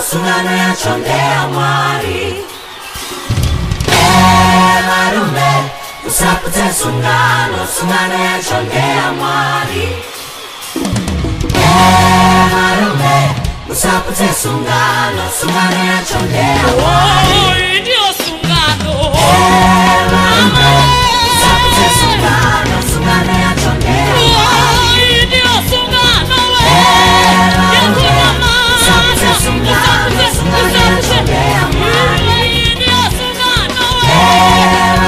Sungano ya chondea mwari marume usapute sungano ya chondea mwari marume usapute sungano ya chondea mwari ndio sungano marume usapute sungano ya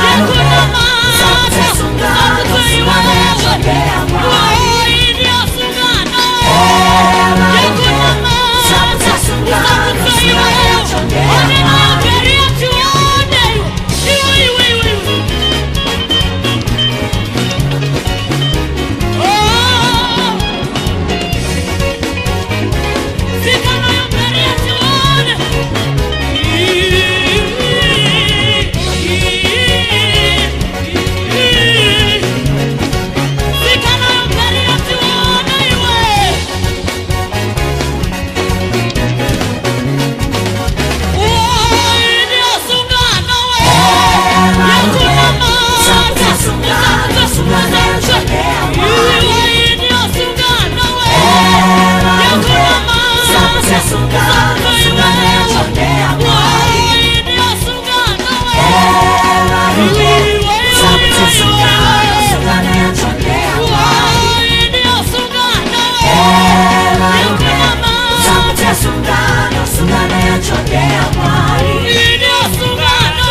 chondea mwari ndio sungano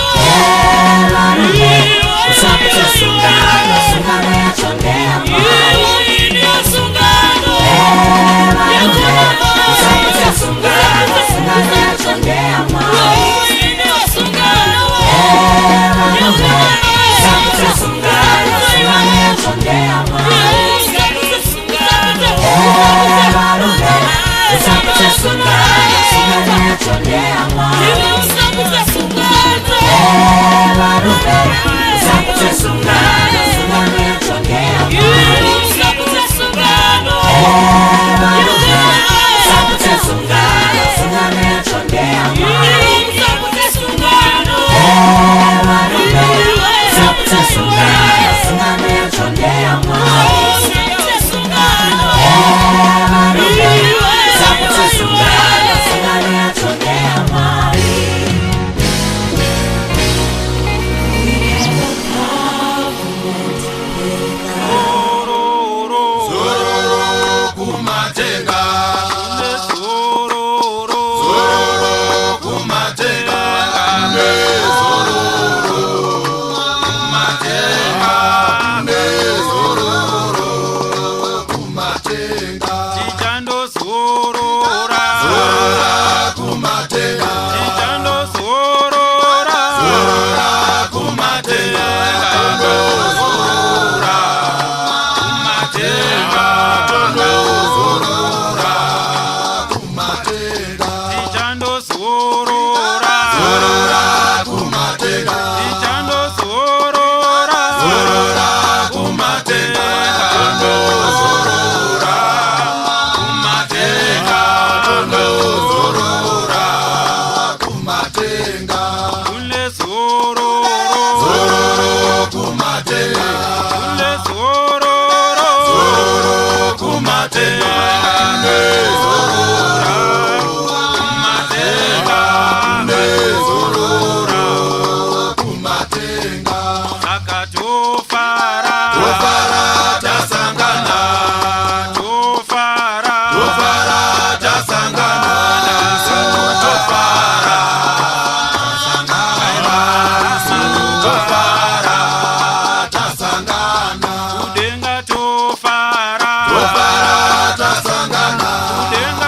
Udenga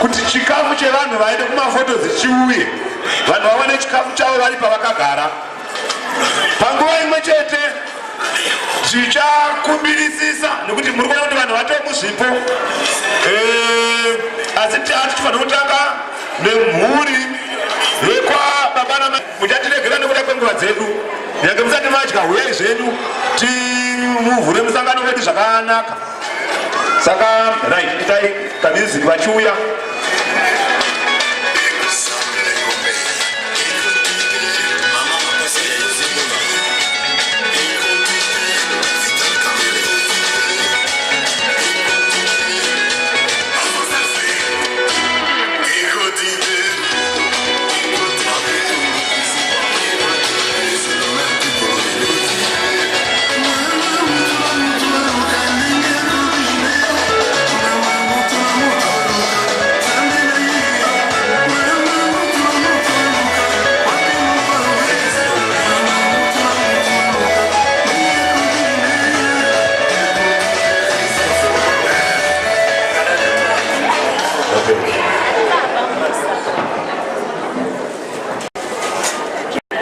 kuti chikafu chevanhu vaende kumafoto zichiuye, vanhu vaone chikafu chavo vari pavakagara. Panguva imwe chete zvichakubirisisa nekuti muri kuona kuti vanhu vatomuzvipo, asi tichifanira kutanga nemhuri yekwababa namai. Muchatiregera nekuda kwenguva dzedu, nyange musati madya huyai zvenyu timuvhure musangano wedu zvakanaka. Saka right, itai kamiziki vachiuya.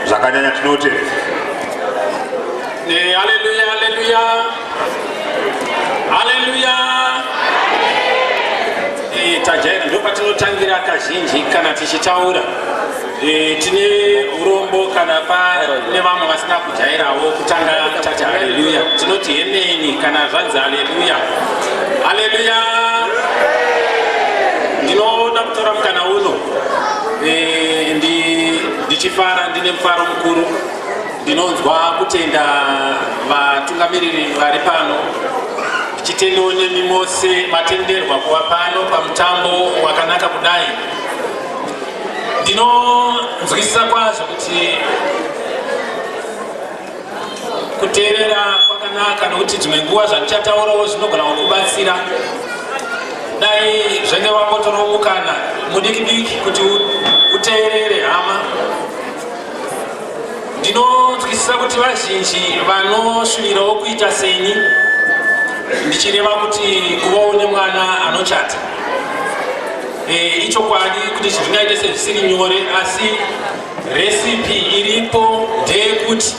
Zakanyanya tinote. Haleluya, haleluya. Haleluya. Tajaira ndo patinotangira kazhinji kana tichitaura. Tine urombo kana pane vamwe vasina kujairawo kutanga tati haleluya. Tinoti amen kana zvanzi haleluya. Haleluya. Ndinoda kutora mukana uno. Ndichifara ndine mufaro mukuru. Ndinonzwa kutenda vatungamiriri vari pano. Ndichitendewo nemi mose matenderwa kuva pano pamutambo wakanaka kudai. Ndinonzwisisa kwazvo kuti kuteerera kwakanaka nokuti dzimwe nguva zvatichataurawo zvinogona kukubatsira. Dai zvenge wangotorowo mukana mudiki-diki kuti uteerere hama. Ndinonzwisisa kuti vazhinji vanoshuwirawo kuita senyi. Ndichireva kuti kuvawo nemwana anochata. Ichokwadi kuti zvingaite sezvisiri nyore, asi recipe iripo ndeyekuti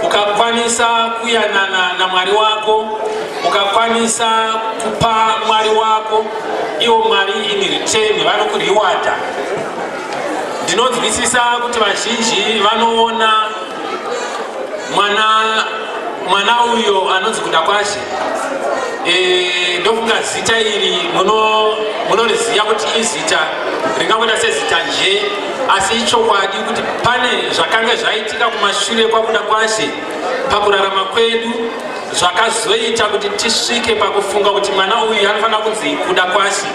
ukakwanisa kuyanana naMwari wako, ukakwanisa kupa Mwari wako, iwo Mwari in return vanokuriwada. Ndinonzwisisa kuti vazhinji vanoona mwana uyo anonzi kuda kwashe. Ndofunga zita iri munoriziva kuti izita ringangoita sezita nje, asi ichokwadi kuti pane zvakanga zvaitika kumashure kwakuda kwashe pakurarama kwedu zvakazoita kuti tisvike pakufunga kuti mwana uyu anofanira kunzi kuda kwashe.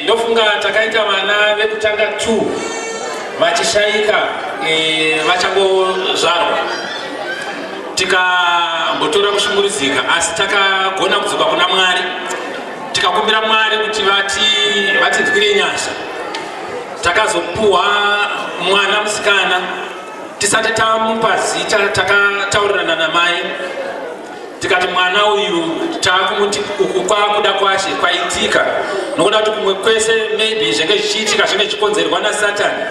Ndofunga takaita vana vekutanga 2 vachishaika vachangozvarwa. Tikambotora kushungurudzika, asi takagona kudzoka kuna Mwari. Tikakumbira Mwari kuti vatinzwire nyasha. Takazopuwa mwana musikana. Tisati tamupa zita takataurirana namai. Tikati mwana uyu takumuti uku kwakuda kwashe kwaitika. Nokuda kuti kumwe kwese maybe zvenge zvichiitika zvinenge zvichikonzerwa naSatani.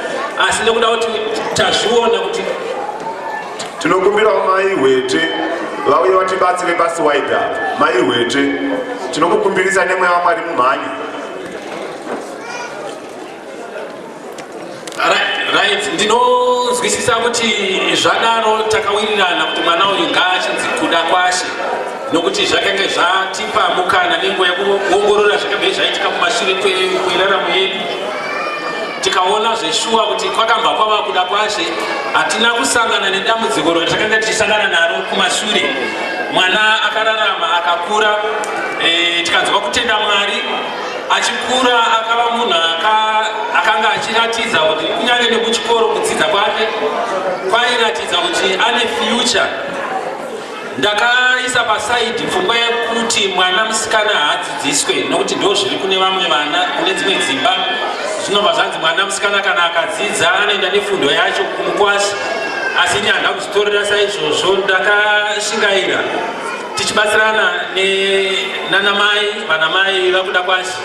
Asi nekuda kuti tazviona kuti tinokumbirawo mai Hwete vauye vatibatsire basi waida. Mai Hwete tinokukumbirisa nemweya waMwari mumhanye. Right, ndinonzwisisa kuti zvadaro takawirirana kuti mwana uyu ngaachinzi kuda kwashe, nokuti zvakanga zvatipa mukana nenguva yekuongorora zvakanga zvaitika kumashure kweraramo yedu. Tikaona zveshuwa kuti kwakamba kwava kuda kwashe, hatina kusangana nedambudziko ratakanga tichisangana naro kumashure. Mwana akararama akakura, tikanzwa kutenda Mwari. Achikura akava munhu akanga achiratidza kuti kunyange nekuchikoro kudzidza kwake kwairatidza kuti ane future. Ndakaisa pasaidi pfungwa yekuti mwana musikana haadzidziswe, nokuti ndo zviri kune vamwe vana kune dzimwe dzimba. Zvinobva zvanzi mwana musikana kana akadzidza anoenda nefundo yacho kumukwasi, asi ini handina kuzvitorera saizvozvo. Ndakashingaira tichibatsirana vanamai vakuda kwashe.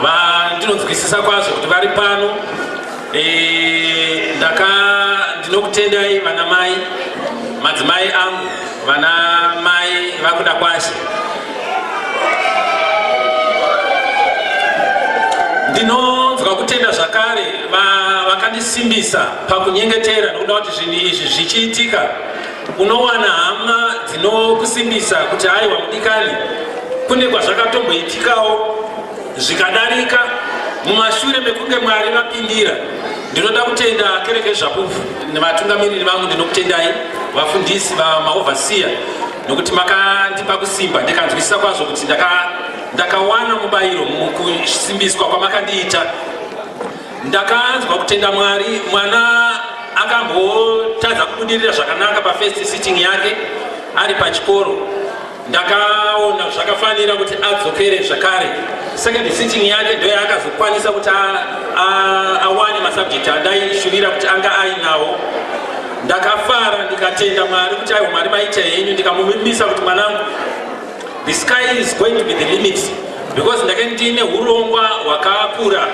vandinonzwisisa kwazvo kuti vari pano. Ndinokutendai vana mai, madzimai angu, vana mai vakuda kwazvo. Ndinonzwa kutenda zvakare vakandisimbisa pakunyengetera nokuda kuti zvinhu izvi zvichiitika unowana hama dzinokusimbisa kuti haiwa mudikani kune kwazvakatomboitikawo zvikadarika mumashure mekunge Mwari vapindira. Ndinoda kutenda kereke zvapufu nevatungamiriri vangu, ndinokutendai vafundisi vamaoverseer nokuti makandipa kusimba. Ndikanzwisisa kwazvo kuti ndakawana mubayiro mukusimbiswa kwamakandiita. Ndakanzwa kutenda Mwari. Mwana akambotadza kubudirira zvakanaka pafirst sitting yake ari pachikoro. Ndakaona zvakafanira kuti adzokere zvakare. Second sitting yake ndoyo akazokwanisa kuti awane masubject andaishuvira kuti anga ainawo. Ndakafara ndikatenda Mwari kuti aiwa Mwari maita henyu, ndikamuvimbisa kuti mwanangu, the sky is going to be the limit, because ndake ndine urongwa hwakakura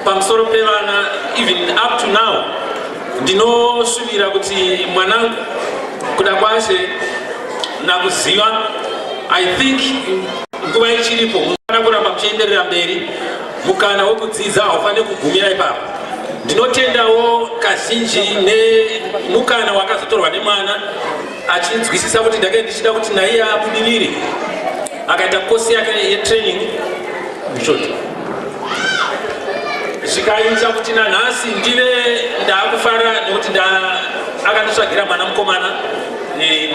pamusoro pevana. Even up to now ndinosvibira kuti mwanangu kuda kwashe nakuziva. I think nguva ichiripo munofana kuramba muchienderera mberi. Mukana wekudzidza haufaniri kugumira ipapo. Ndinotendawo kazhinji nemukana wakazotorwa nemwana achinzwisisa kuti ndake ndichida kuti naiye abudirire, akaita kosi yake yetraining mushoti, zvikaita kuti nanhasi ndive ndaakufara nekuti akanditsvagira mwana mukomana.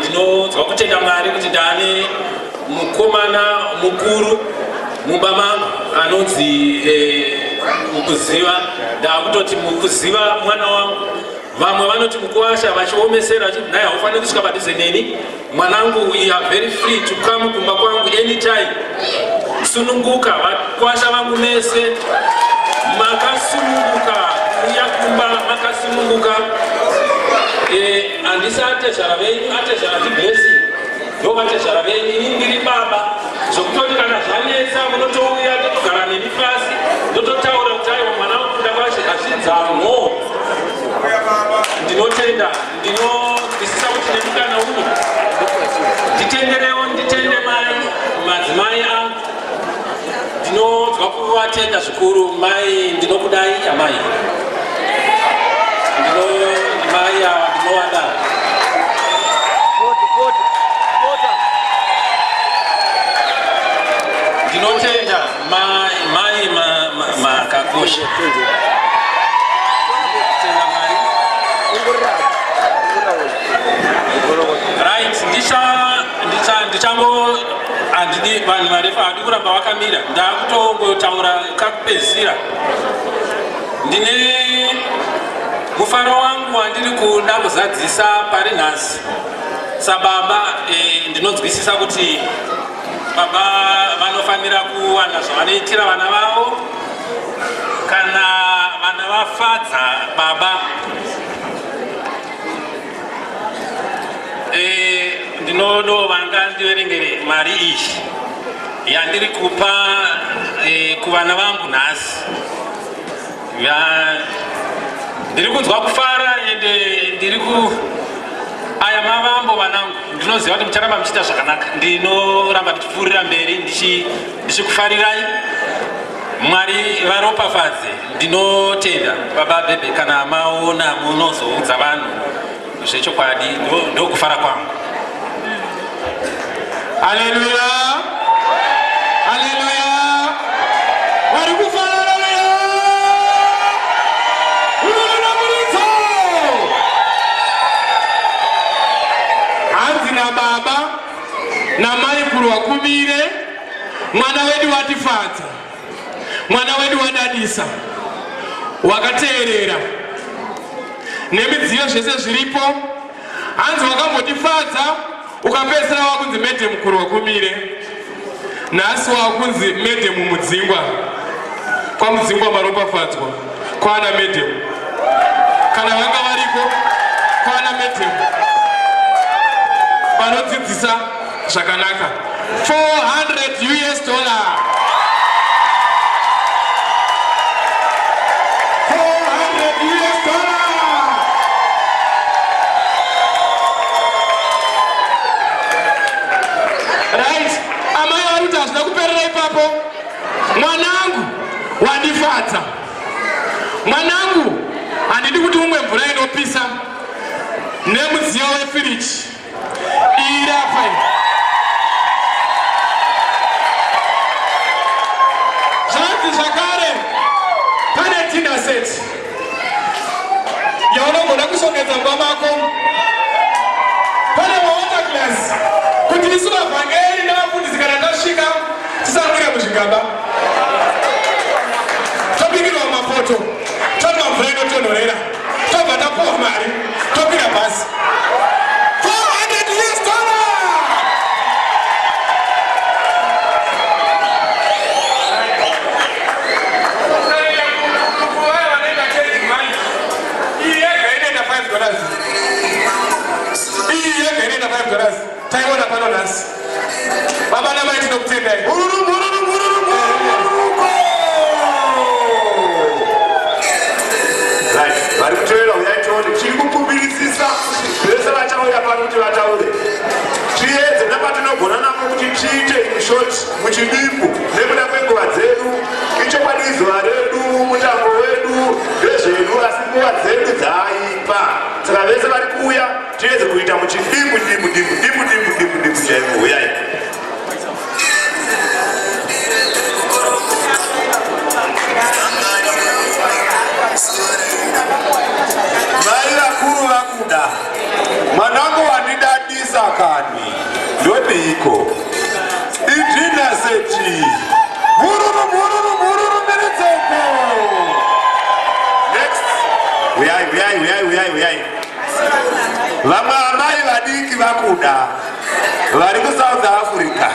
Ndinonzwa kutenda Mwari kuti ndaane mukomana mukuru mumba mangu anonzi Mukuziva. Ndakutoti Mukuziva mwana wangu. Vamwe vanoti Mukuwasha vachiomesera vachiti naye haufaniri kusvika padhuze neni. Mwanangu, you are very free to come kumba kwangu anytime. Sununguka. Vakuwasha vangu mese makasununguka kuya kumba, makasununguka. Handisi atezvara venyu, atezvara dziblessing. Ndovatezvara venyu, ini ndiri baba. Zvokutoti kana zvanetsa munotouya totogara neni pasi ndototaura kuti aiwa mwana wangu kuda kwashe hazvidzamwo. Ndinotenda, ndinozwisisa kuti nemukana uno nditenderewo, nditende mai, madzimai angu. Ndinonzwa kuvatenda zvikuru. Mai, ndinokudai amai. Mai ava ndinovada. Ndinotenda mai makakosha. Right, ndichango handidi vanhu varefu hadi kuramba vakamira. Ndakutongotaura kakupedzisira. Ndine mufaro wangu wandiri kuda kuzadzisa pari nhasi. Sababa ndinonzwisisa kuti baba vanofanira kuwana zvavanoitira vana vavo. Kana vana vafadza baba, ndinodo vanga ndiverengere mari iyi yandiri kupa kuvana vangu nhasi. Ndiri kunzwa kufara ende ndiri ku aya mavambo vanangu. Ndinoziva kuti mucharamba muchiita zvakanaka. Ndinoramba ndichipfuurira mberi ndichikufarirai. Mwari varopafadze. Ndinotenda baba bebe kana maona munozoudza vanhu zvechokwadi ndokufara kwangu. Haleluya, haleluya. Vari kufara. Baba na mai kurwakumire, mwana wedu watifadza, mwana wedu wadadisa, wakateerera nemidziyo zvese zviripo. Hanzi wakambotifadza ukapedzisira wakunzi Madam kurwakumire, nhasi wakunzi Madam mudzingwa. Kwamudzingwa maropafadzwa kwana Madam, kana vanga variko kwana Madam vanodzidzisa zvakanaka. $400. wandifadza. Mwanangu, handidi kuti umwe mvura inopisa nemudziyo wefiriji. Ira apa. Zvanzi zvakare pane dinner set yaunogona kushongedza nguva mako. Pane mawater glass kuti isu vavhangeri nevafundisi kana tasvika tisanwira muzvigaba. Tobikirwa mapoto, tonwa mvura inotonhorera, tobva tapuwa mari, tokwira bhazi. $400. $5. Taiona pano nasi. Baba na mai tinokutendai. Right, vari kutoera uyaitoni chiri kukumbirisisa vese vachauya pano kuti vataure. Tiedze nepatinogona napo kuti tiite short muchidimbu nekuda kwenguva dzedu. Ichokwadi izuva redu, mutambo wedu, zvezvedu asi nguva dzedu dzaipa. Saka vese vari kuuya tiedze kuita muchidimbu chaimo. Uyai. Mai vakuru vakuda. Mwanangu wandidadisa kani. Ndodiko. Idina seti. Mururu meredzeko. Next. Uyai. Vamwe amai vadiki vakuda. Vari kuSouth Africa.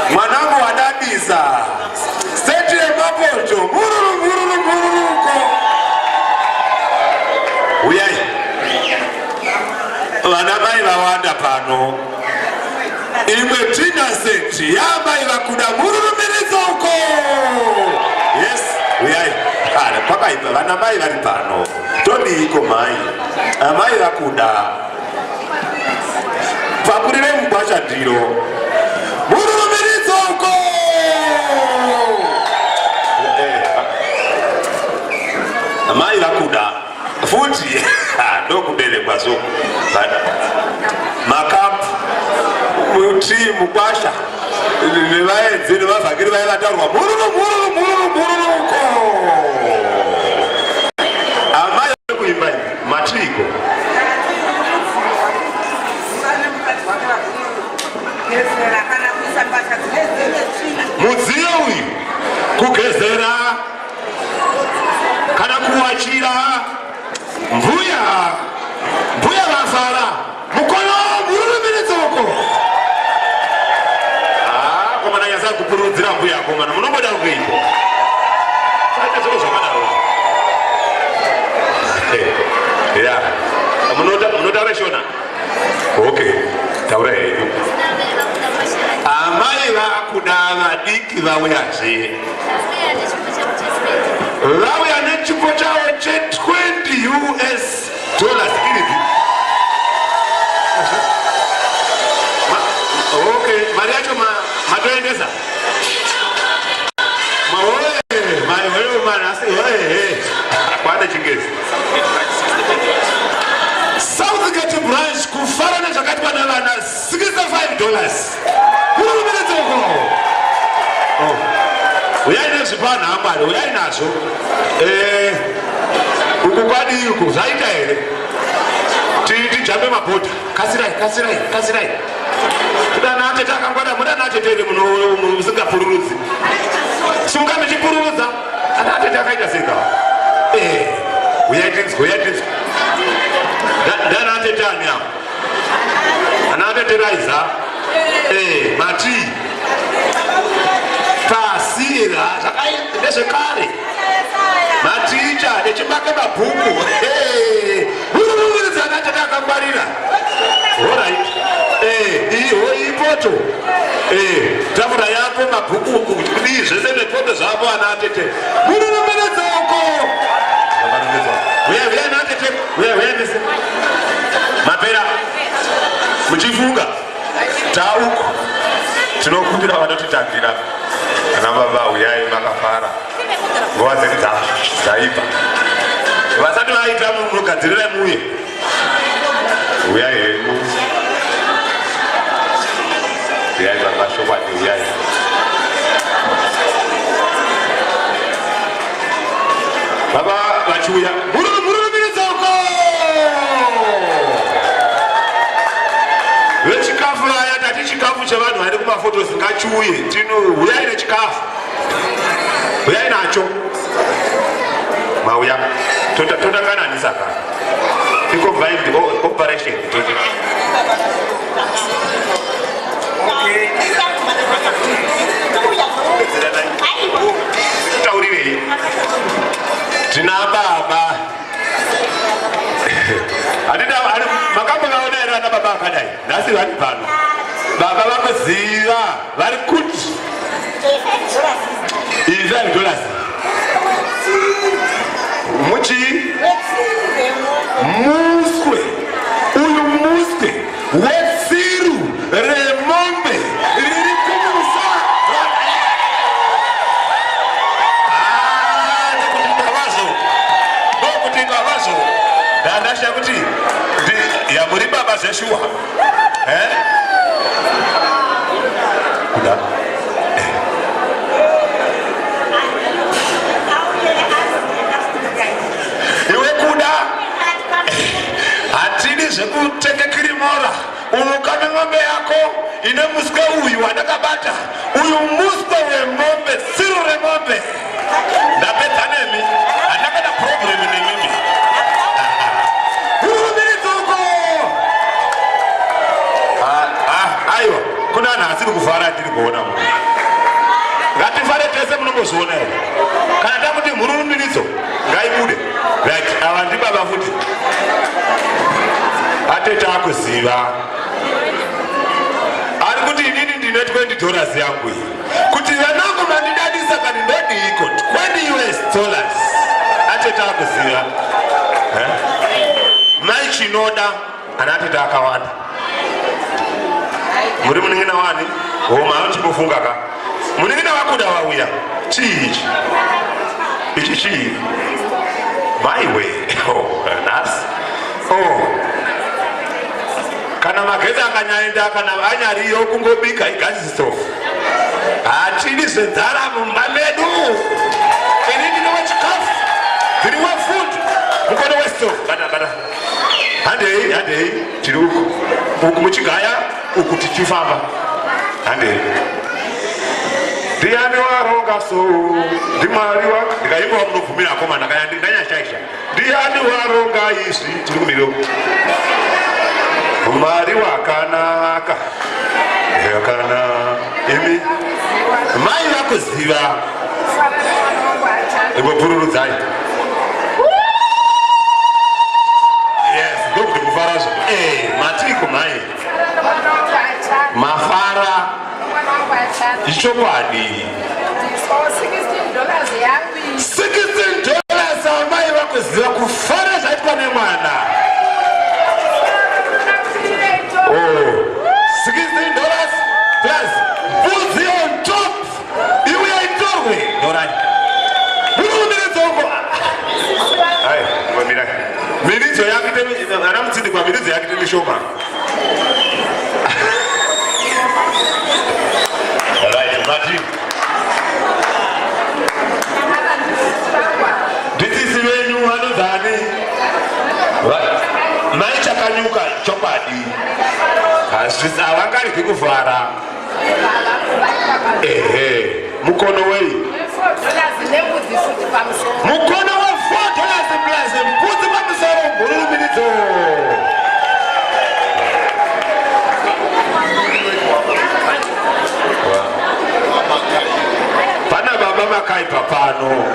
Mwanangu wadadisa. Seti yemapoto. Mururuko. Uyai. Vana mai vawanda pano. Imwe dinner set yamai vakuda mururumiridza uko. Yes, uyai. Kana pakaipa vana mai vari pano. Todiko mai. Amai vakuda. Pakurire mugwasha ndiro. Mururumiridza uko. Amai vakuda. Futi. Ndokuberekwa so. Makapu. Muti mugwasha. Nevaedzi nevavhakiri vaya vataurwa mururuko. Amai kuimba matriko. Mudziyo uyu kugezera kana kuwachira mbuya vafara mukono mururumiritsoko. Komana yasa kukurudzira mbuya komana munomboda kuiko chaita zviro zvakadaro. Ya munotaura shona. Okay, taura hedu. Amai vakuda vadiki vauyazve. Vauya nechipo chavo $20 iripi. Okay, mari yacho matoendesa. Mawewe mana asi kwane chingezi. Southgate branch kufara nezvakati pana vana $65. Uyai nezvipana hambari, uyai nazvo. Uku kwadi uku zvaita here. Tijambe mapota. Kasirai. Kudana atete akangwada mudana atete musingapururudzi. Sunga muchipururudza. Ana atete akaita seka. Uyai tinzwe. Dana atete ani apo. Ana atete raiza. Mati. Pasira zvakare. Maticha echibake mabhuku. Mururudzana atete akangwarira. Alright. Iyo ipoto. Tafura yako mabhuku kudii zvese nepoto zvavo ana atete. Mururumiridza uko. Uya ana atete. Uya nese. Mapera. Muchifunga. Tauko. Tinokumbira vanotitangira. Ana baba uyai makafara. nguva dzedu dzaipa vasati vaita munogadzirira muye uyai henyu uyai vakashokwati uyai baba vachiuya mururumirizoko vechikafu vaya tati chikafu chevanhu vari kumafotosi ngachiuye uyai nechikafu uyai nacho mauya totakananisa ka ikovaindi operation taurirei tina baba makambavaona ere vana baba akadai nhasi vari pano baba vakuziva vari kuti $5 muchi muswe uyu muswe wetsiru remombe riri kumusa ndokuti ngavazo ndandasha kuti yamuri baba zveshuwa kuda iwe kuda hatidi zvekutenge kirimora unokame ng'ombe yako ine muswe uyu wandakabata uyu muswe wemombe tsiru remombe ndapedza nemi handakada problem nemimi urumiridzoko aiwa kuna vanhu asiri kufara ndiri kuona munhu ngatifare tese munombozviona here kana takuti mhurumiridzo ngaibude right ava ndibaba futi atete akuziva ari kuti inini ndine $20 yangu iyi kuti vanangu mandidadisa kani ndodiko $20 atete akuziva mai chinoda ana atete akawanda muri muningina wani homa chibofunga ka muningina wakuda wauya chii ichi chii maiwe nhasi kana magetsi akanyaenda kana anyariyo kungobika igasi stove hatidi zvenzara mumba medu ini ndinowe chikafu ndiriwe food mukono westove bata handei tiri uku muchigaya uku tichifamba handei ndiani waronga so ndimwari ndikaimba munobvumira akomana kana ndinganyashaisha ndiani waronga izvi tiri kumiro mwari wakanaka yakana imi mai vakuziva ivopururudzai yes ndokuti kufarazvo matiko mai mafara ichokwadi $16 amai vakuziva kufara zvaitwa nemwana $16 plus bvudzi on top iwe yaitorwe norani urumiridzongo miridzo yakite ana mutsindikwa miridzo yakite mishoma nditsisi venyu vanodhani mai chakanyuka chokwadi havangariki kuvhara mukono wei mukono we$4 plus mbudzi pamusoro mhurumiridzo pana baba makaipa pano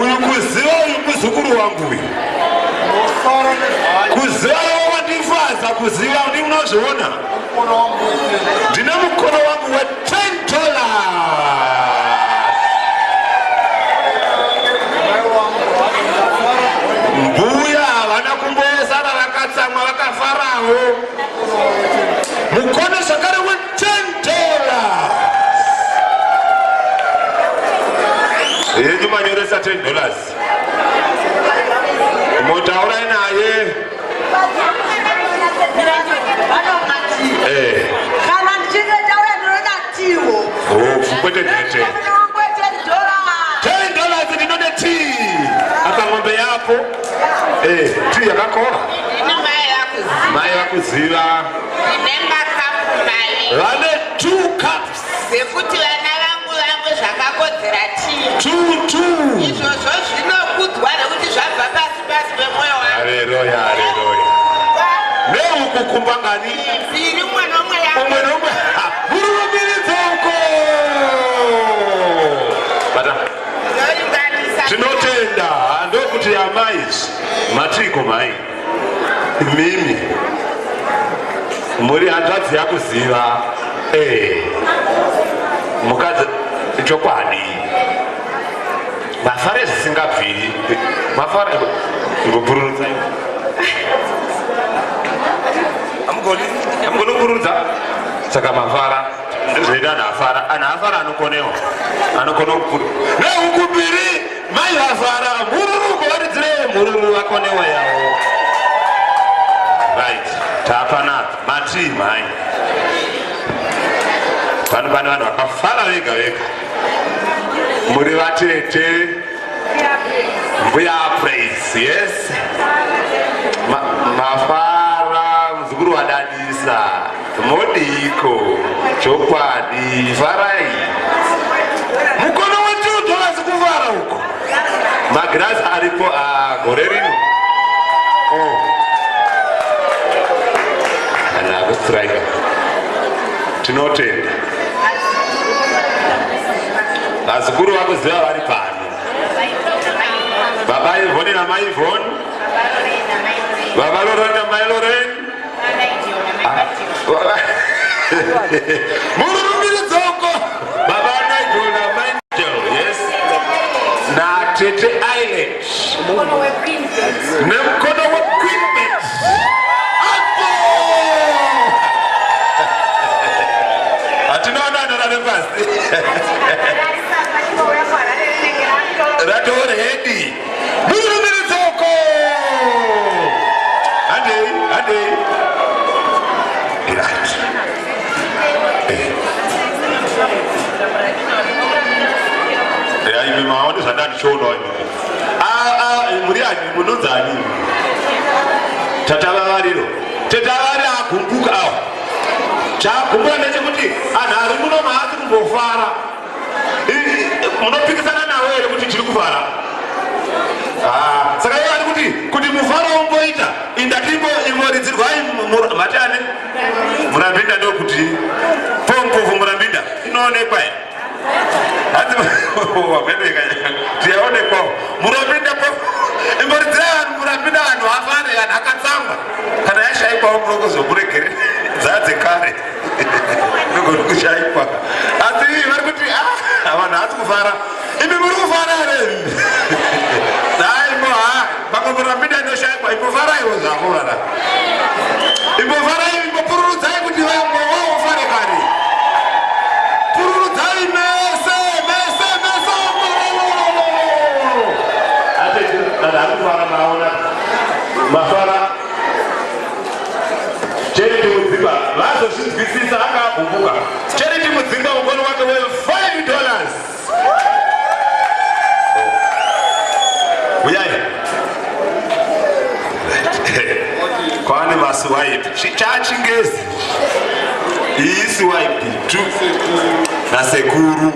uyu kuziva uyu muzukuru wangu uyu kuziva wandifadza kuziva ndi unozviona ndine mukono wangu we$10 mbuya havana kumbosara vakatsamwa vakafarawo mukono zvakare we$10 anoponesa $10. Mutaura naye. Kana ndichinge taura ndinoda tiwo. Kwete ndete. $10 ndinode tea. Akang'ombe yako. Tea yakakora. Mai vakuziva. Vane 2 cups. Zekuti vana vangu zvakakodzera tea. 2. Izvozvo zvinokudzwa nekuti zvabva pasi pemwoyo wangu. Haleluya. Neukukumba ngani? Mbiri umwe nomwe yako. Umwe nomwe. Murumiridze uko. Bata. Tinotenda ndokuti amai matiko mai. Mimi. Muri hanzvadzi yakuziva. Mukadzi chokwadi. Mafare zvisingabviri. Mafare ngopururudza. Amgoni kupururudza. Saka mafara zveida ana afara anokonewa. Anokona kupururudza. Neukubiri mai vafara mururuko varidzire mururu vakonewa yavo. Right. Tapanapa mati mai. Pano vanhu vakafara vega. Muri vatete. Mbuya praise, yes. Mafara muzukuru wadadisa. Modiko. Chokwadi. Farai. Mukono $2 kufara huko. Magirazi aripo gore rino. Ana kustrike. Tinotenda. Vazukuru vakuziva vari pano. Baba Ivoni namai Ivoni. Baba Loren namai Loren. Murumiridze uko. Baba Nigel namai Nigel, yes. Na Tete Island. Nemkono wequipment. Atinoona ndarare pasi. Ratore hedi. Murumiridze uko. Ande. Imi maoni zvandani chono imi. Muriani munonzani. Tatava variro. Tetavari akumbuka awo. Chakumbura ndechekuti anhu ari muno maasi kumbofara. Munopikisana nawo here kuti tiri kufara. Saka iye ari kuti mufaro umboita indatimbo imoridzirwai matane. Murambinda ndokuti pompofu murambinda inoonekwa here. Tiyaonekwa murambinda imboridzira vanhu murambinda vanhu vafare vanhu akatsamba kana yashaikwawo munokuzomuregere dzadzekare nogoni kushaikwa asi vari kuti vanhu hasi kufara imi muri kufara here daimo pamwe murambinda inoshaikwa imbofaraiwo zvako vana imbofarai imbopururudzai kuti wofare kare pururudzai mese arikufara maona mafara Charity Mudzimba vazozvinzwisisa akabhumbuka. Charity Mudzimba mukono wake $5. Uyai kwane masiwaipi chachingezi iyi siwaipi tu nasekuru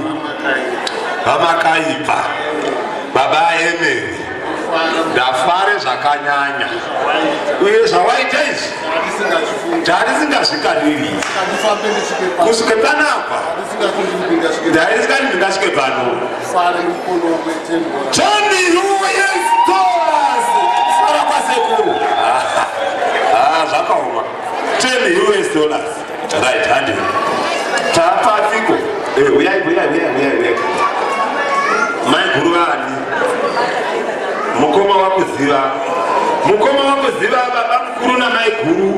vamakaipa baba Emeri ndafare zvakanyanya uye zvawaita izvi ndarisingazvikaniri kusvike panapa ndarisingati ndingasvike pano $10 fara kwasekuru zvakaoma $10 right handi tapafiko uyai maiguru vani mukoma wakuziva baba mukuru namai guru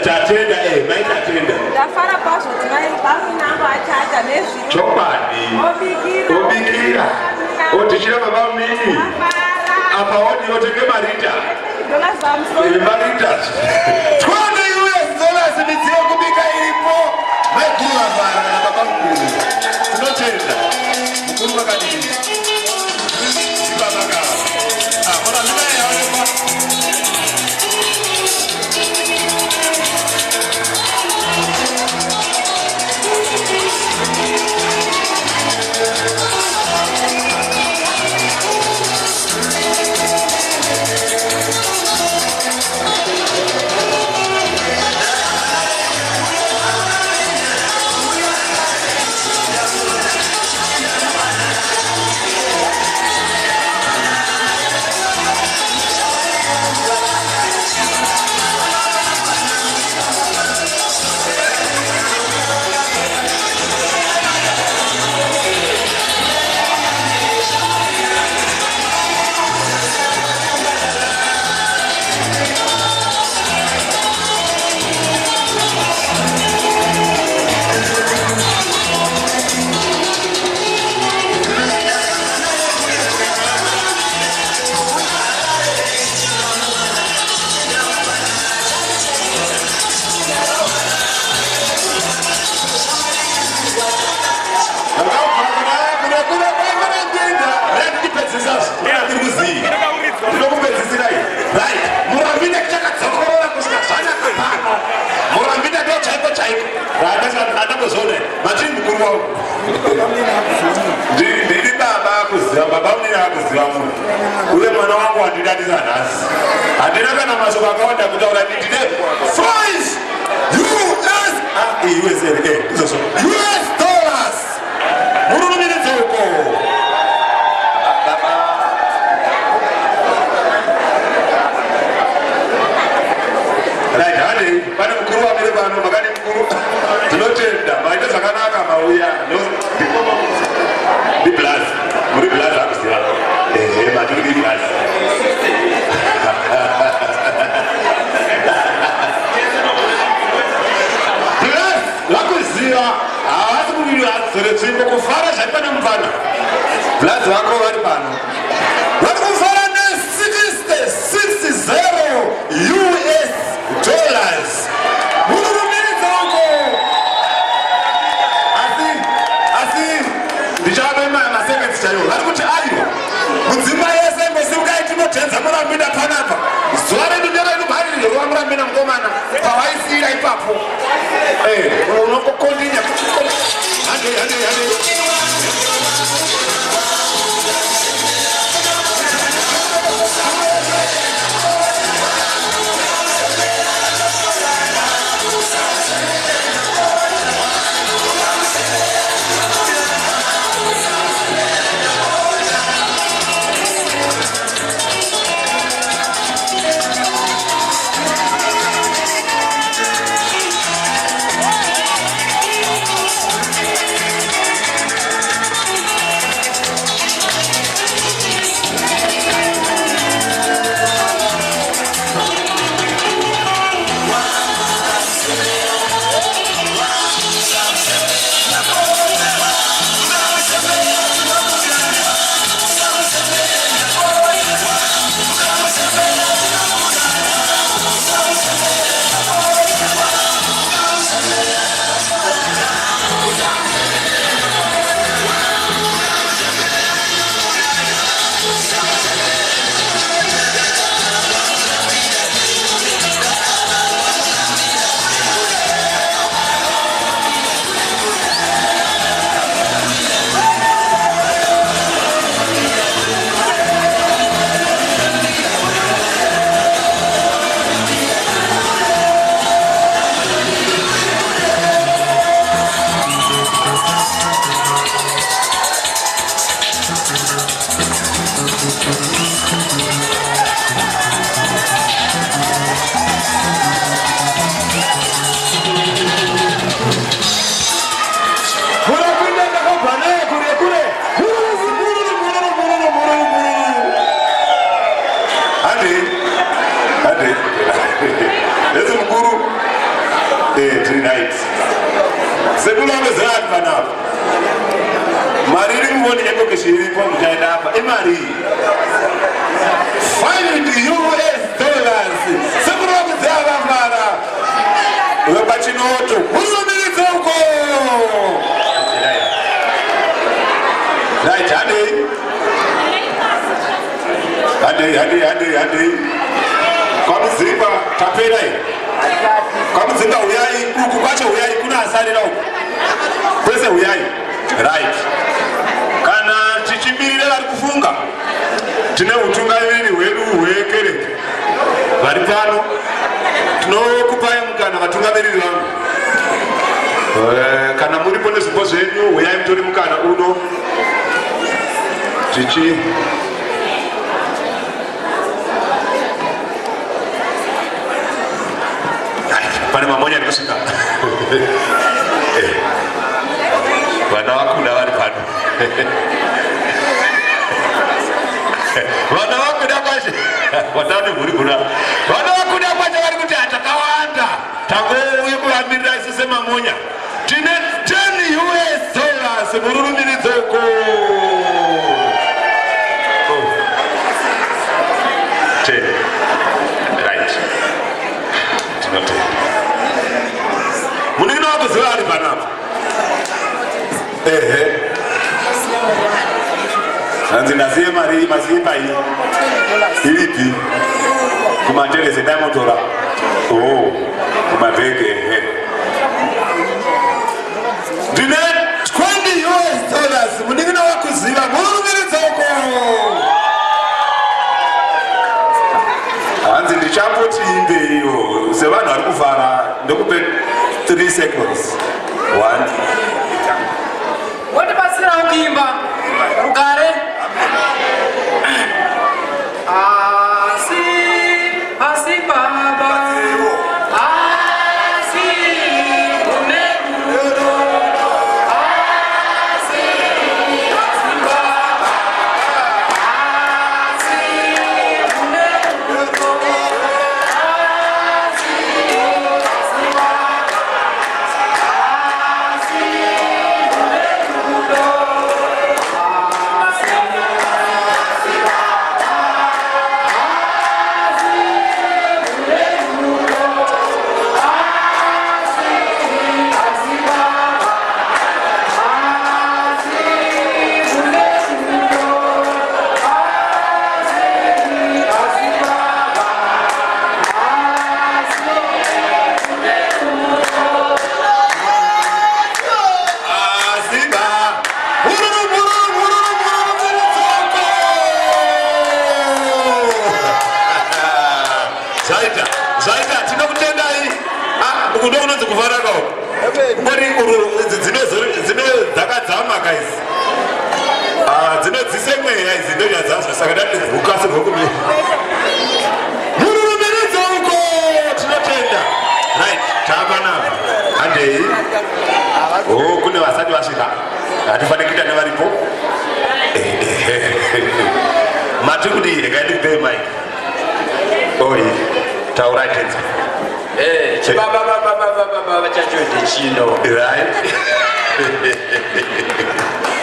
tatenda mai tatenda ndafara kwazvo tinai bamwe nangu achaja nezviri chokwadi obikira Maritas. 20 US dollars midziyo kubika iripo. Maikuru vavara na baba mkuru. Tinotenda. Mkuru wakadini. Sibaba kawa. Mwana zina ya walepa. Ndidi baba kuziva baba munini akuziva munhu uye mwana wangu wandidadisa nhasi handina kana mashoko akawanda kutaura nditine fries US dollars mururumiridze uko right hande pane mukuru wamire pano makani mukuru tinotenda maite zvakanaka mauya biblas muri blas akuziva matiri biblas blas vakuziva havasi muviri vadzore tsvimbo kufara zvaipana mufana blas vako vari pano vari kufara ne60 US dollars mururumiridza uko asi ndichava maseketsi chaiwo vari kuti aiwa mudzimba yese mbosimukai tinotedza murambida panapa zuva redu nderedu rova murambida mukomana pawaisira ipapo unokokondinya hande tonight. Sekulonge zati panapa. Mariri mboni eko kishiri kwa mjaida hapa. Imari. $5 US Handei. Kwamuzimba tapera iyi. Kwamuzimba uyai, uku kwacho uyai kuna asarira uku. Kwese uyai. Right. Kana tichimirire vari kufunga. Tine utungamiri hwedu hwekereke. Vari pano. Tinokupai mukana vatungamiriri vangu. Kana muripo nezvipo zvenyu uyai mutori mukana uno. Pane mamonya ndikusvika. Vana vakuda vari pano. Vana vakuda kwacho. Vatane mhuri kuna. Vana vakuda kwacho vari kuti hatakawanda. Tangouye kuvamirira isu semamonya. Tine 10 US dollars mururumiridzo uko. Right. Muningina wakuziva ari panapa. Hanzi ndaziye mari mazimba iyi. Iripi? Kumaterese ndaimotora. Kumabheke. Ndine 20 US dollars. Muningina wakuziva murumiridza uko. Hanzi ndichamboti imbeyo sevanhu vari kuvhara ndokupe 3 seconds. 1. Wati pasira kuimba rugare asi baba asi uneguro asi baba asi uneguro Zaita tinokutendai. Kundokunonzi kuvhara kawo. Mbori dzine dzakadzama guys. Dzinodzise mweya idzi ndodzazvo saka ndativuka sebhokumi. Murumiridza uko tinotenda. Right, tapanapa. Handei. Kune vasati vasvika. Hatifaniri kuita nevaripo. Mati kuti regai ndikupe mic. Taurai tenza. Chibaba chacho ndechino. Right.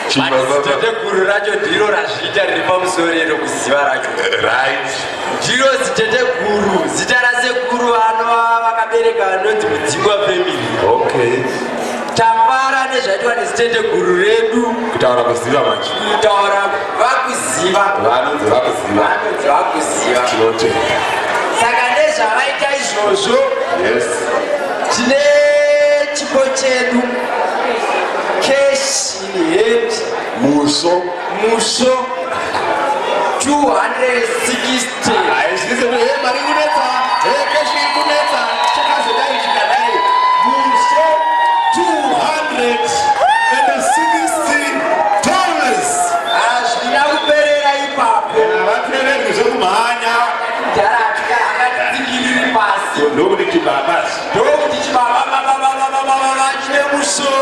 Ziteteguru racho ndiro razviita riri pamusoro kuziva racho. Right. Ndiro ziteteguru, zita rasekuru vano vakabereka vanonzi Mudzingwa family. Okay. Tafara nezvaitwa neziteteguru redu. Kutaura kuziva manje. Kutaura vakuziva. Vanonzi vakuziva. Tinotenda. Saka nezvavaita izvozvo. Yes. Tine chipo chedu cash in hand Muso 260. Aizvise kuti mari kunetsa, cash iri kunetsa, chakazodai chikadai. Muso 260 dollars. Hazvina kuperera ipapo. Havapererwi zvekumhanya. Dharatya akatsikiriri pasi. Ndokuti chibaba. Ndokuti chibaba chine muso.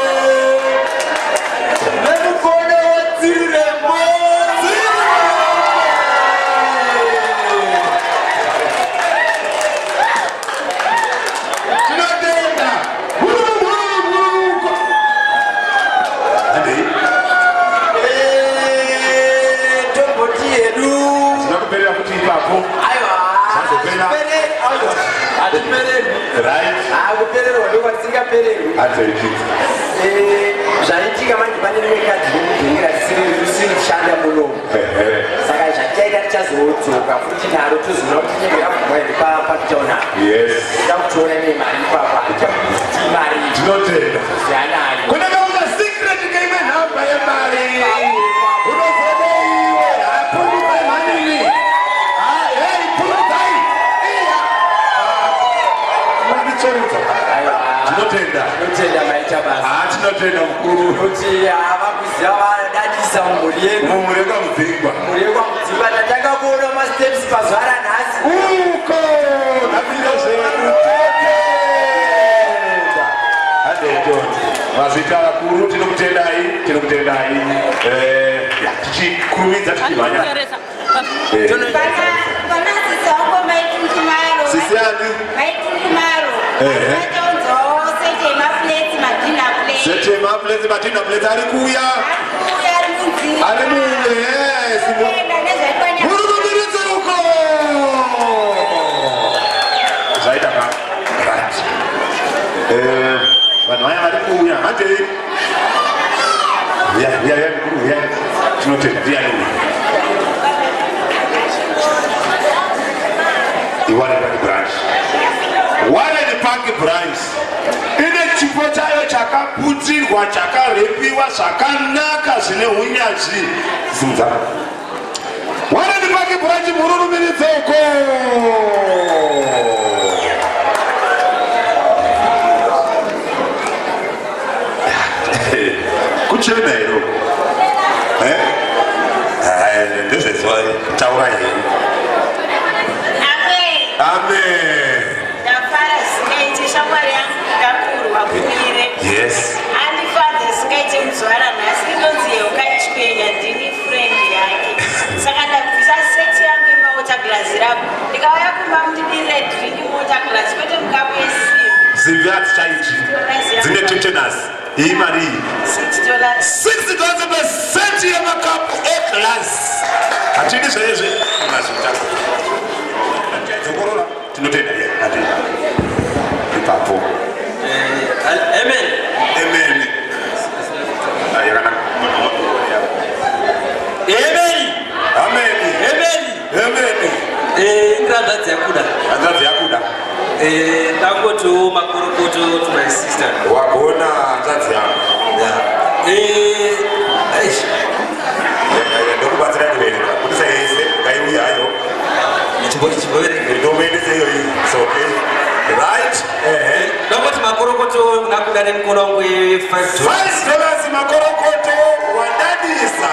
Nemukono wodzirembo. Tinotenda. Handei. Tomboti yedu. Zinakuperera kuti ipapo. Aiwa. Hatipererwi. Right. Kupererwa ndokwatisingapererwi. Hadzaitika. Zvaitika manje pane rimwe kadzi romudhengera risiri kushanda munomu. Saka zvatichaita tichazoona kudzoka futi naro toziva kuti nyika yakubwairi papatona Yes. takutoona nemari ipapa ichakuti mari Tinotenda. yanayo Kuna kauza secret game namba yemari. Unofodeiwe apuluka manini. Hey, pulukai. Iya. Mwandichorudza. Tinotenda. tinotenda maita basa Tinotenda mukuru. kuti havakuziva vadadisa mumhuri yedu Mumureka mudzingwa. mhuri yekwamudzimba tatanga kuona masteps pazuva ranhasi Uko. Napinda zvedu. Totenda. Adetoni. Mazita akuru tinokutendai. Tichikurumidza tichimhanya. Sisi ani? Sete mapleti matina pleti ari kuya. Ari muye. Yes. Murukumiridze uko. Zvaita ka. Right. Vanhu vaya vari kuya. Handei. Via. Tinotenda via. Warren Branch. Warren Park Branch. Ine chipo chayo chakaputirwa chakarepiwa zvakanaka zvine unyanzvi. Zimza. Warren Park Branch mururumiridze uko. Kuchena iro. Ndezvezwa taura henyu. Amen. Yes. Zivyat chaichi. Zine tetanus. Hii mari. $60 ya makapu A-class. Hatini zeze. Unazita. Zokorola. Tinotenda ye. Hatini. Ipapo. amen Amen. Ayakana. amen Amen. ingrandadzi yakuda Hanzvadzi yakuda. tangotiwo makorokoto to my sister Wagona hanzvadzi yangu. Ndokubatsira kuverenga. Kuti saise ngaiuyayo. chibovereka Ndomuendese iyoyi. It's okay. Right? ndongoti makorokoto nakuda nemukona wangu $5 $5 makorokoto wadadisa.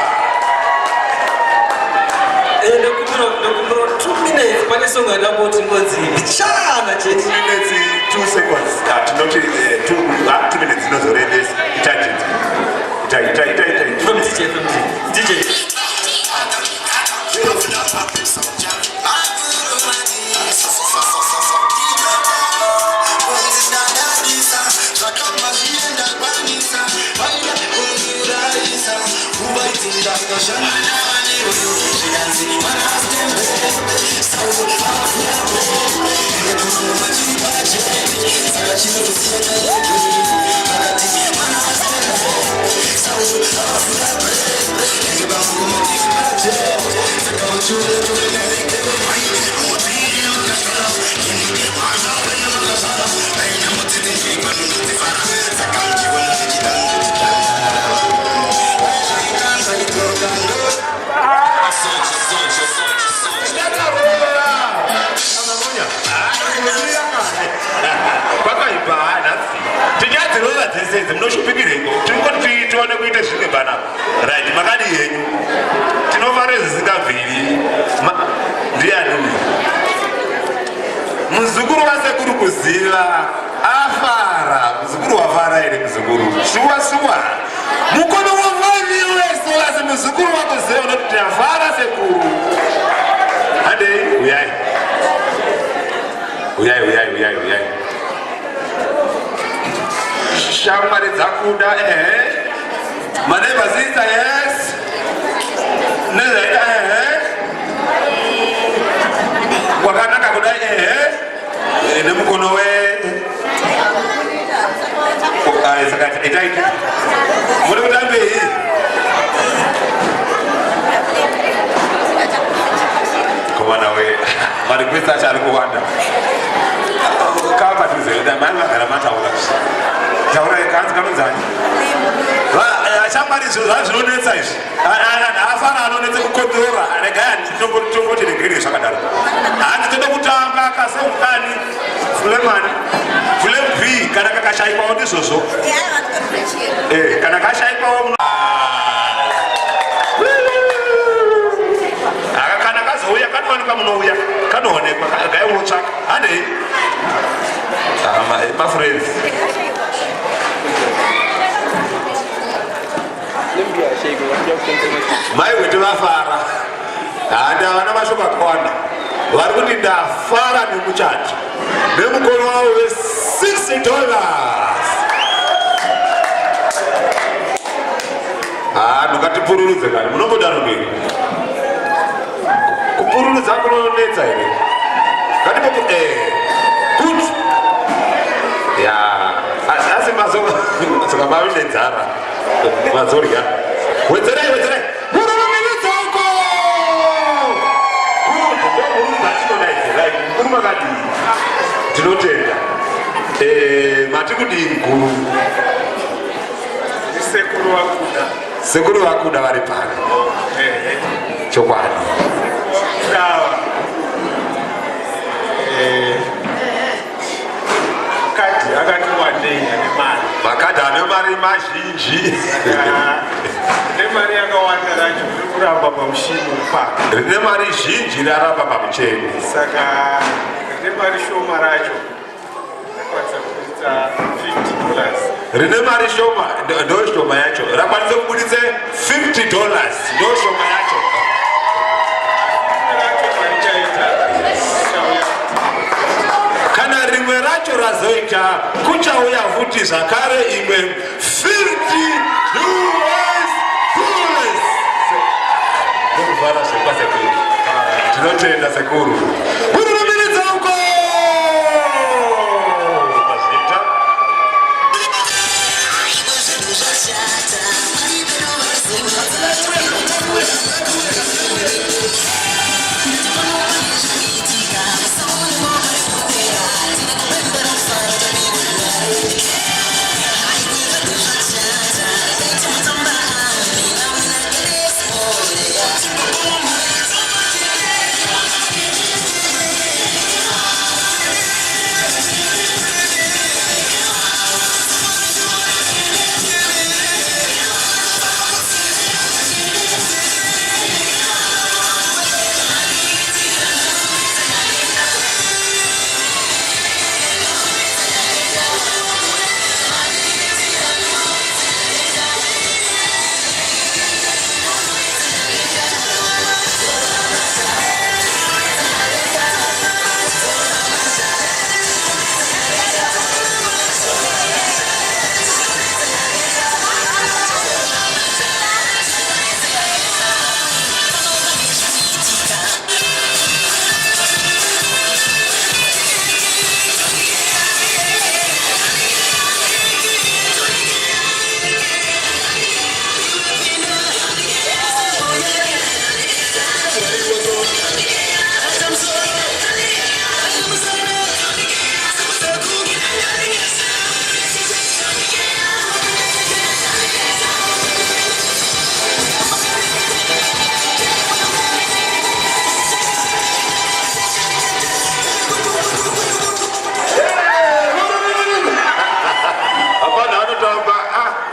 ndokumbiro 2 minutes pane songo yandamboti ngonzi bichana cheti 2 minutes 2 seconds. Tinoti 2 minutes inozorendesa. Ita. DJ tione kuite zvimwe bana. Right, makadi yenyu. Tinovare zvisingabviri. Ndiani uyu? Muzukuru wasekuru kuziva afara. Muzukuru wafara ere muzukuru. Shuwa. Mukono wavani wese wase muzukuru wakuziva unoti afara sekuru. Handei, uyai. Shamwari dzakuda maneighbor sister yes nezaita wakanaka kudai nemukono saka itaiti muri kutambei marikwesa achari kuwanda kava tuzeida mai vagara mataura taura kanzi kanonzani achamwari zvinhu zvinonetsa izvi haafana anonetse kukontrora regai handitongoti regerei zvakadaro hanzi toda kutamba kaseungani fulemani fulem b kana kakashayikwawo ndizvozvo kana kashayikwawo kana kazouya kanoonekwa munouya kanoonekwa gaiwotsvaka handei mafriends mai wete vafara handavana mashoko akawanda vari kuti ndafara nemuchato nemukono wavo we$60 ngatipururudze kani munombodaro mberi kupururudza kunonetsa here ngatipoku good ya asi mazoka mavi nenzara mazorya wedzerai murumiridzoko ndomurudzatinonaizilai mukuru makadii tinotenda mati kudii mukuru sekuru vakuda vari pano chokwadi kati akati wandei ane mari makadhi ane mari mazhinji rine mari yakawanda racho riri kuramba pamushini upaka rine mari zhinji raramba pamucheni saka rine mari shoma racho rakwanisa kubuditsa $50 rine mari shoma ndo shoma yacho rakwanisa kubuditse $50 ndo shoma yacho kana rimwe racho razoita kuchauya futi zvakare imwe $50 ndokuvara zvekwasekuru tinotenda sekuru mururumiridza uko mazita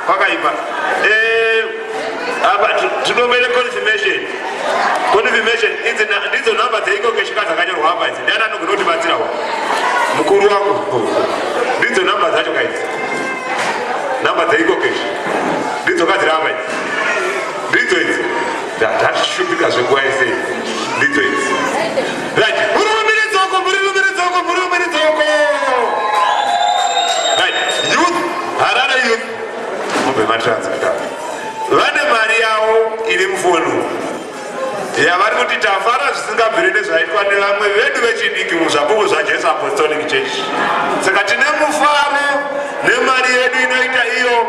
kwakaipa apa tinomere confirmation ndidzo namba dzeikokeshika dzakanyorwa apa idzi ndiani anogona kutibatsirawo mukuru wangu ndidzo namba dzacho kaidzi namba dzeikokesha ndidzo kadziri apa idzi ndidzo idzi ndatashupika zvenguva yese ndidzo idzi right murumiridzoko right youth harare youth mubematransita vane mari yavo iri mufonu yavari kuti tafara zvisingabviri nezvaitwa nevamwe vedu vechidiki muzvapupu zvajesu apostolic church saka tine mufaro nemari yedu inoita iyo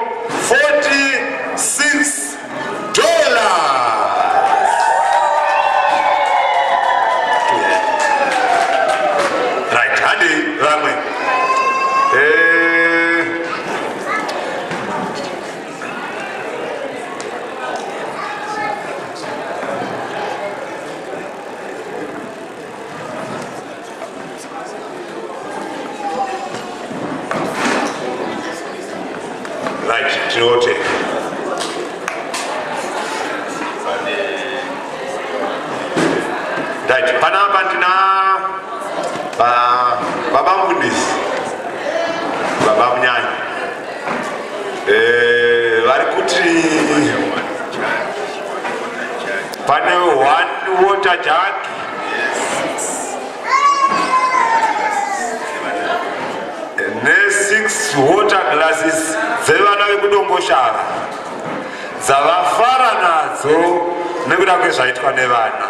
$46 $46 tinotenda. Right, panapa ndina baba mufundisi, baba munyanya vari kuti pane 1 water jug ne6 water glasses dzevana vekudomboshava dzavafara nadzo nekuda kwezvaitwa nevana.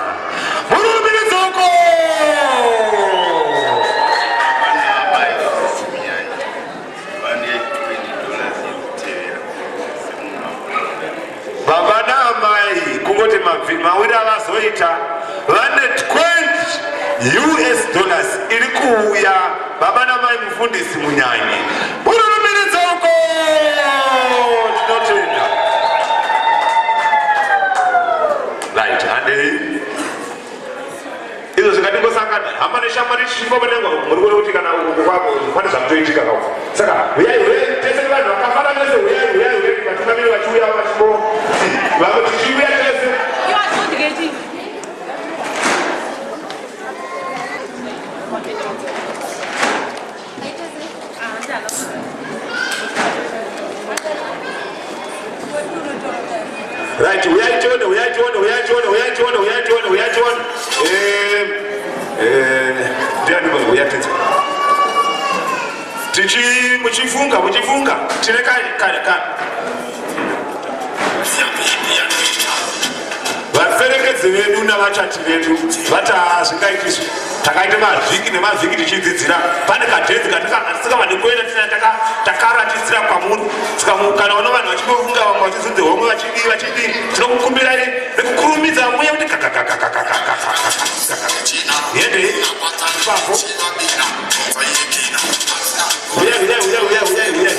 Murumbire dzoko! Baba naamai kungoti mawiri avazoita vane $20 iri kuuya. Baba namai mufundisi munyanyi. Murumbire dzoko! Tinotenda. Right, handei. Izvo zvikandingosangana hama neshamwari chifombanengo muri kuona kuti kana kwako pane zvamutoitika kako. Saka huyai tese vanhu vakafara vese huyai vatungamiri vachiuya vachimo vamwe tichiuya tese. Right, huyai tione. Muchifunga tine vaferekedzi vedu navachati vedu vati hazvingaitizvi takaita mavhiki nemavhiki tichidzidzira. Pane kadhenzi katisingavadikuenda tina takaratidzira kwamuri. Kana una vanhu vachingofunga vamwe vachizunze homwe vachidii tinokukumbirai nekukurumidza muye kuti yende ipapo uyai.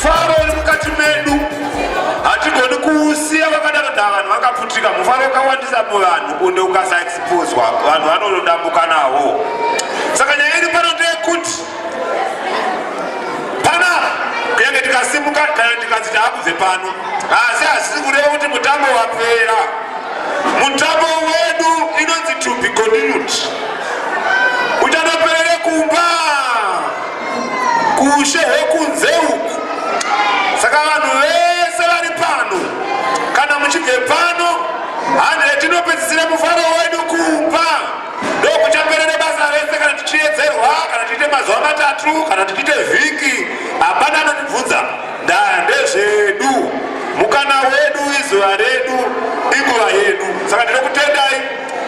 mufaro uri mukati medu hatigoni kuusiya vakadaro da vanhu vakaputika. Mufaro ukawandisa muvanhu unde ukasaexposwa vanhu vanodambuka nawo. Saka nyaya iri pano ndeyekuti panapa kunyange tikasimuka kana tikanzi taakubve pano, asi hazisi kureva kuti mutambo wapera. Mutambo wedu inonzi to be continued. Uchanoperere kumba kushe hwekunze uku. Saka vanhu vese vari pano kana muchibve pano hande tinopedzisira mufaro wedu kumba ndokuchaperere basa rese. Kana tichiedzerwa kana tiite mazuva matatu kana tichiite vhiki hapana anotibvunza ndaa ndezvedu. Mukana wedu izuva redu inguva yedu. Saka ndinokutendai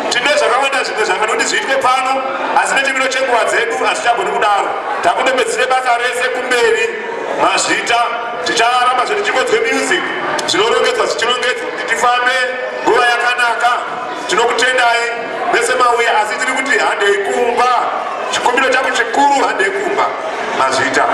tine zvakawanda zvimwe zvakanoti zviitwe pano asi nechimiro chenguva dzedu hazvichagoni kudaro. Takundopedzisire basa rese kumberi mazvita ticharamba zve tichigodzwe music zvinorongedzwa zvichirongedzwa kuti tifambe nguva yakanaka. Tinokutendai vese mauya asi tiri kuti handei kumba. Chikumbiro chako chikuru handei kumba mazvita.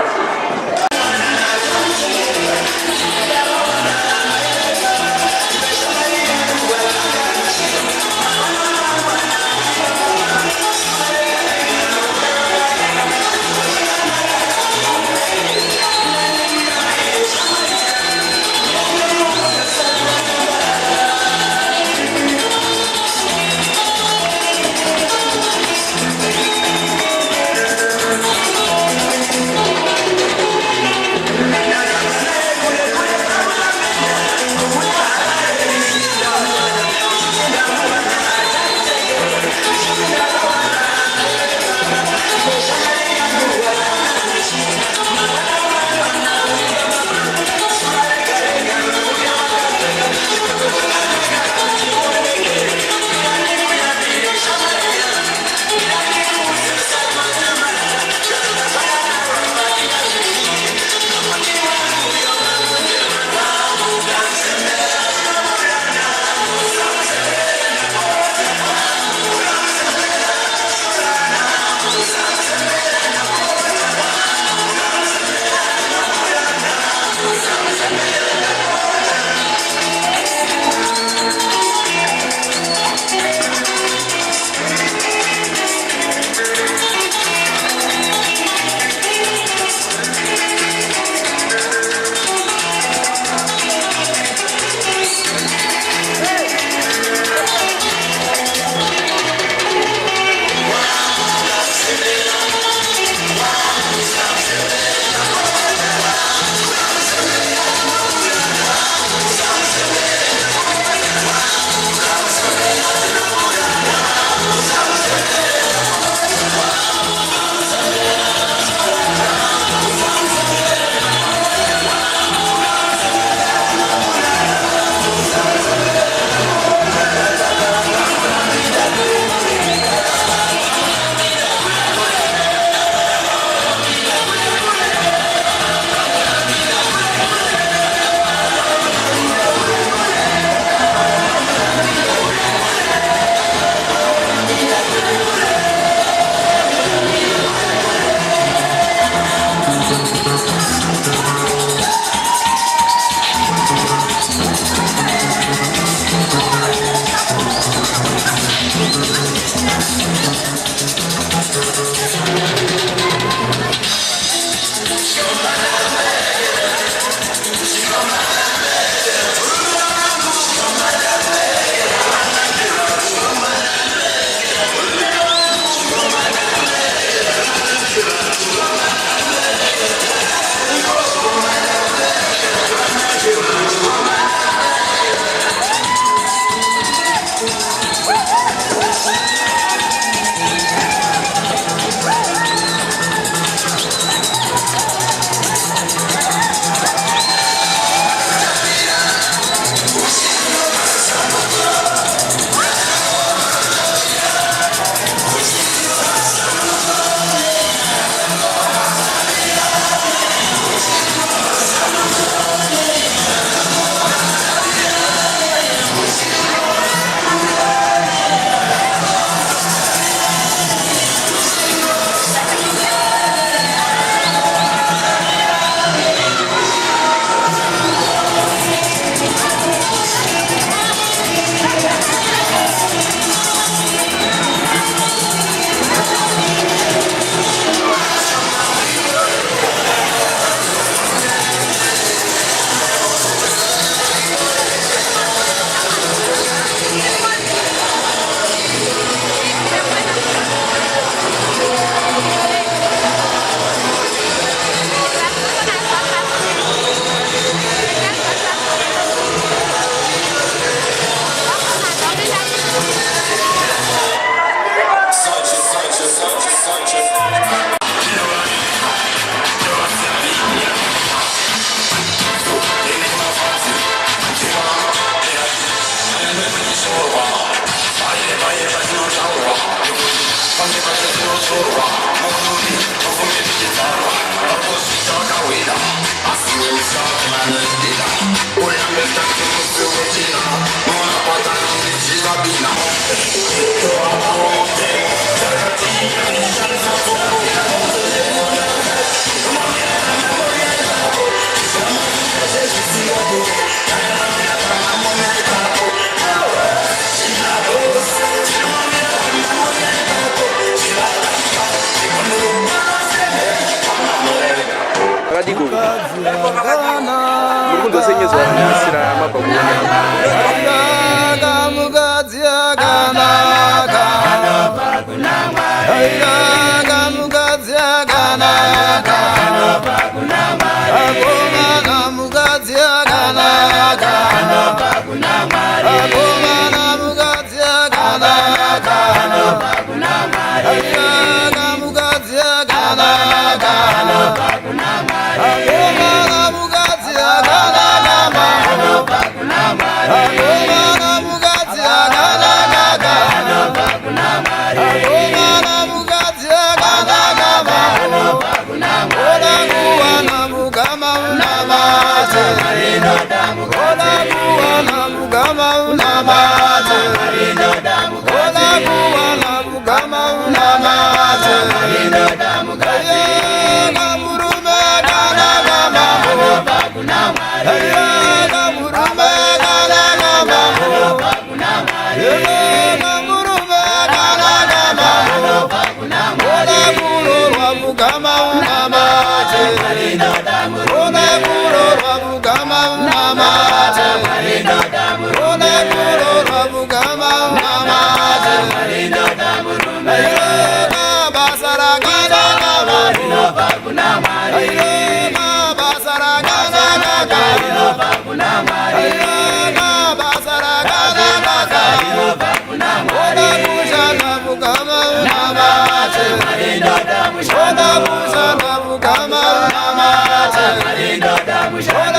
Shona